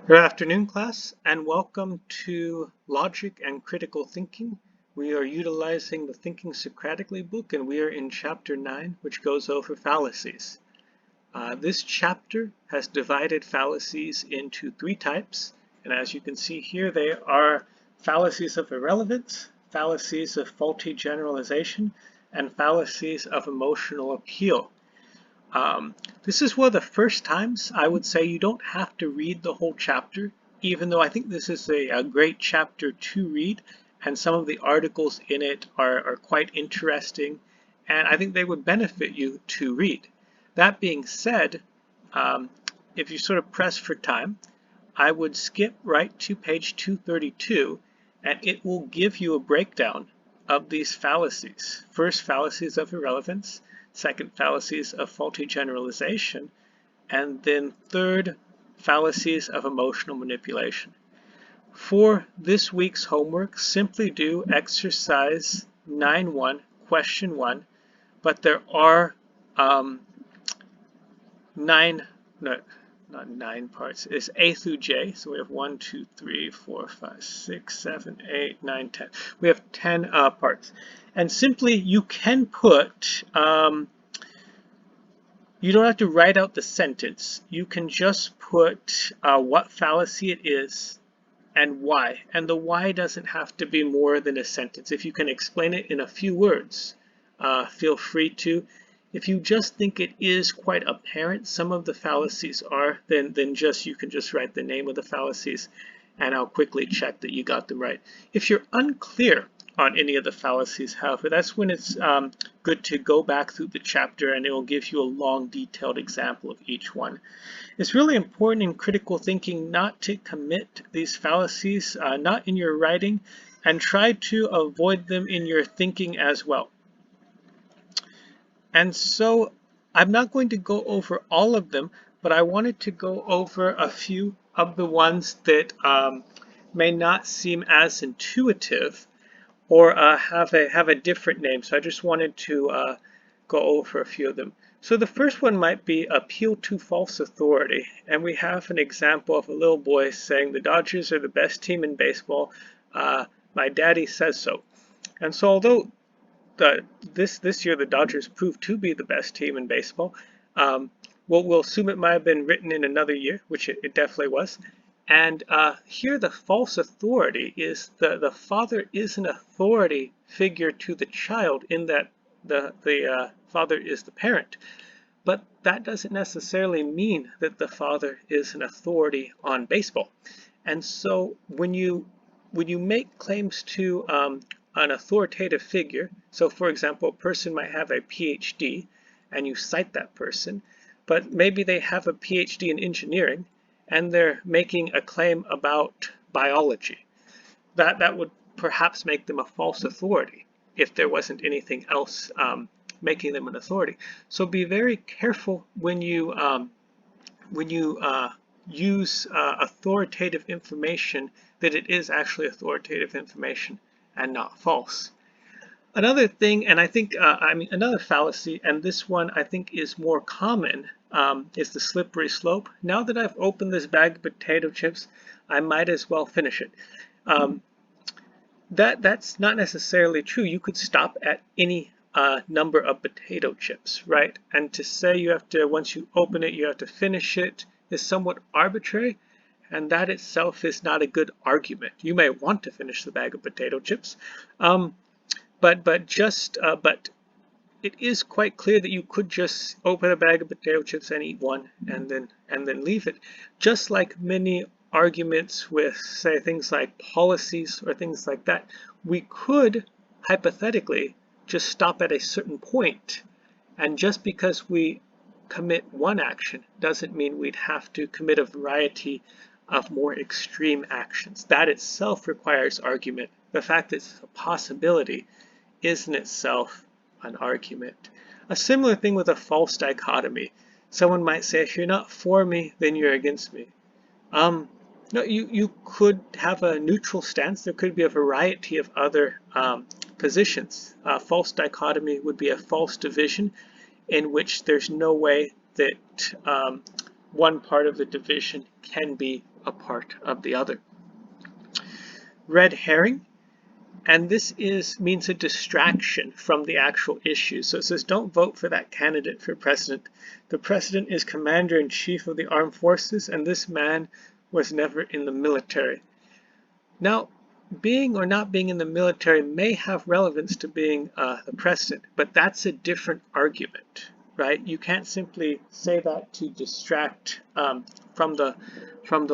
Good afternoon, class, and welcome to Logic and Critical Thinking. We are utilizing the Thinking Socratically book, and we are in Chapter 9, which goes over fallacies. This chapter has divided fallacies into three types, and as you can see here, they are fallacies of irrelevance, fallacies of faulty generalization, and fallacies of emotional appeal. This is one of the first times I would say you don't have to read the whole chapter, even though I think this is a great chapter to read, and some of the articles in it are quite interesting, and I think they would benefit you to read. That being said, if you sort of press for time, I would skip right to page 232, and it will give you a breakdown of these fallacies. First, fallacies of irrelevance. Second, fallacies of faulty generalization, and then third, fallacies of emotional manipulation. For this week's homework, simply do exercise 9.1, question 1, but there are not 9 parts, it's A through J, so we have 1, 2, 3, 4, 5, 6, 7, 8, 9, 10. We have 10 parts. And simply, you can put, you don't have to write out the sentence. You can just put what fallacy it is and why. And the why doesn't have to be more than a sentence. If you can explain it in a few words, feel free to. If you just think it is quite apparent some of the fallacies are, then you can just write the name of the fallacies, and I'll quickly check that you got them right. If you're unclear on any of the fallacies, however, that's when it's good to go back through the chapter, and it will give you a long, detailed example of each one. It's really important in critical thinking not to commit these fallacies, not in your writing, and try to avoid them in your thinking as well. And so I'm not going to go over all of them, but I wanted to go over a few of the ones that may not seem as intuitive or have a different name. So I just wanted to go over a few of them. So the first one might be appeal to false authority. And we have an example of a little boy saying the Dodgers are the best team in baseball. My daddy says so. And so although this year the Dodgers proved to be the best team in baseball, we'll assume it might have been written in another year, which it definitely was. And here the false authority is the father is an authority figure to the child in that the father is the parent. But that doesn't necessarily mean that the father is an authority on baseball. And so when you make claims to an authoritative figure, so for example, a person might have a PhD and you cite that person, but maybe they have a PhD in engineering and they're making a claim about biology. That would perhaps make them a false authority if there wasn't anything else making them an authority. So be very careful when you use authoritative information that it is actually authoritative information and not false. Another thing, and I think, another fallacy, and this one I think is more common, is the slippery slope. Now that I've opened this bag of potato chips, I might as well finish it. That's not necessarily true. You could stop at any number of potato chips, right? And to say you have to, once you open it, you have to finish it is somewhat arbitrary, and that itself is not a good argument. You may want to finish the bag of potato chips, but it is quite clear that you could just open a bag of potato chips and eat one and then leave it. Just like many arguments with, say, things like policies or things like that, we could hypothetically just stop at a certain point, and just because we commit one action doesn't mean we'd have to commit a variety of more extreme actions. That itself requires argument. The fact that it's a possibility is in itself an argument. A similar thing with a false dichotomy. Someone might say, if you're not for me, then you're against me. No, you could have a neutral stance. There could be a variety of other positions. A false dichotomy would be a false division in which there's no way that one part of the division can be a part of the other. Red herring, and this means a distraction from the actual issue. So it says, don't vote for that candidate for president. The president is commander-in-chief of the armed forces, and this man was never in the military. Now, being or not being in the military may have relevance to being the president, but that's a different argument, right? You can't simply say that to distract from the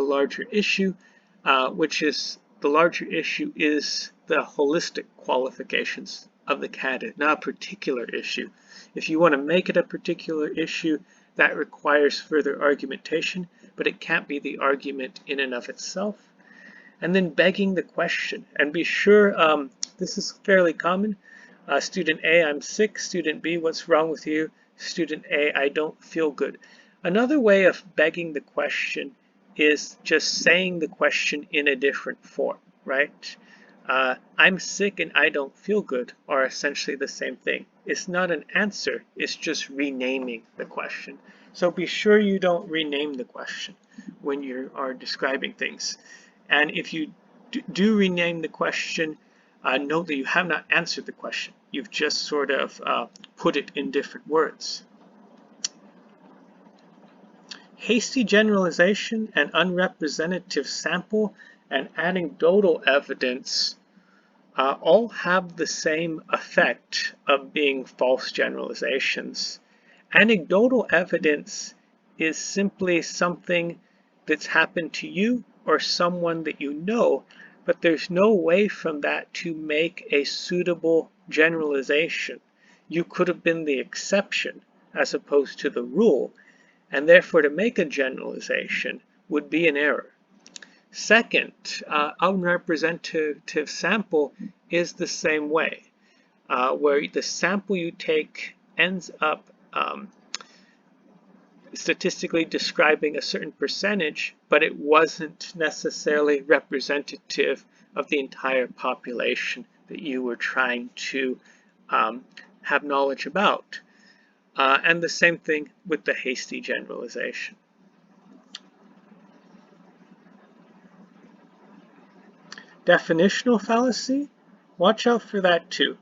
larger issue, which is the larger issue is the holistic qualifications of the candidate, not a particular issue. If you want to make it a particular issue, that requires further argumentation, but it can't be the argument in and of itself. And then begging the question, and be sure this is fairly common. Student A, I'm sick. Student B, what's wrong with you? Student A, I don't feel good. Another way of begging the question is just saying the question in a different form, right? I'm sick and I don't feel good are essentially the same thing. It's not an answer, it's just renaming the question. So be sure you don't rename the question when you are describing things. And if you do rename the question, note that you have not answered the question. You've just sort of put it in different words. Hasty generalization and unrepresentative sample and anecdotal evidence all have the same effect of being false generalizations. Anecdotal evidence is simply something that's happened to you or someone that you know, but there's no way from that to make a suitable generalization. You could have been the exception as opposed to the rule, and therefore to make a generalization would be an error. Second, unrepresentative sample is the same way, where the sample you take ends up statistically describing a certain percentage, but it wasn't necessarily representative of the entire population that you were trying to have knowledge about. And the same thing with the hasty generalization. Definitional fallacy, watch out for that too.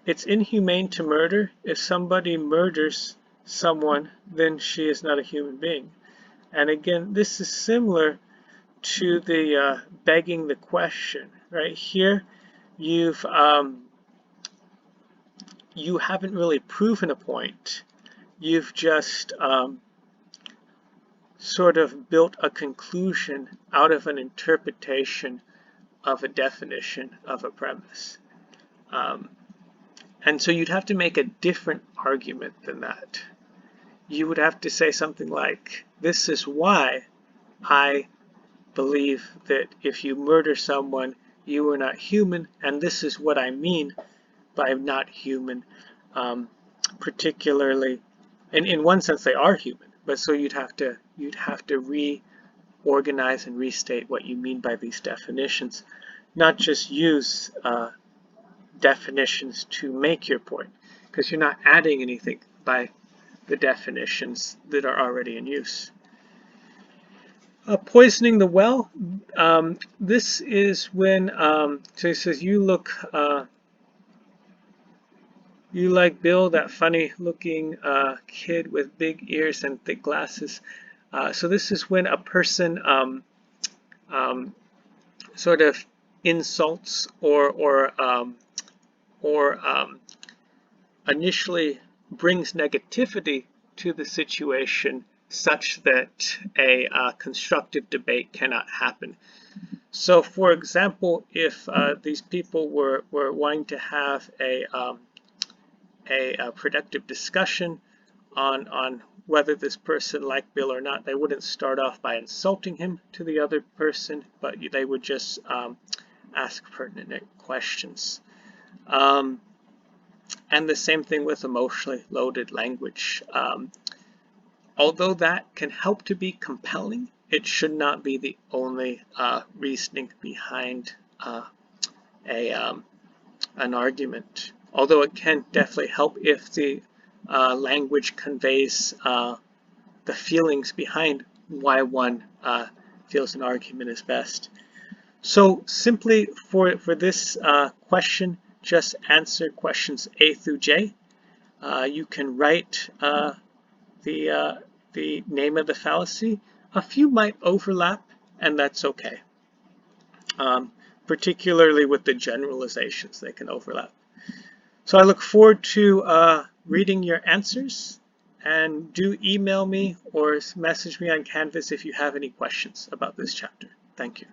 It's inhumane to murder. If somebody murders someone, then she is not a human being. And again, this is similar to the begging the question. Right here, you haven't really proven a point. You've just sort of built a conclusion out of an interpretation of a definition of a premise. And so you'd have to make a different argument than that. You would have to say something like, this is why I believe that if you murder someone, you are not human, and this is what I mean by not human, particularly, and in one sense they are human, but so you'd have to reorganize and restate what you mean by these definitions, not just use definitions to make your point, because you're not adding anything by the definitions that are already in use. Poisoning the well, this is when, so it says, you like Bill, that funny looking kid with big ears and thick glasses. So this is when a person sort of insults or initially brings negativity to the situation such that a constructive debate cannot happen. So for example, if these people were wanting to have a productive discussion on whether this person liked Bill or not, they wouldn't start off by insulting him to the other person, but they would just ask pertinent questions. And the same thing with emotionally loaded language. Although that can help to be compelling, it should not be the only reasoning behind an argument. Although it can definitely help if the language conveys the feelings behind why one feels an argument is best. So simply for this question, just answer questions A through J. You can write the name of the fallacy. A few might overlap, and that's okay. Particularly with the generalizations, they can overlap. So I look forward to reading your answers, and do email me or message me on Canvas if you have any questions about this chapter. Thank you.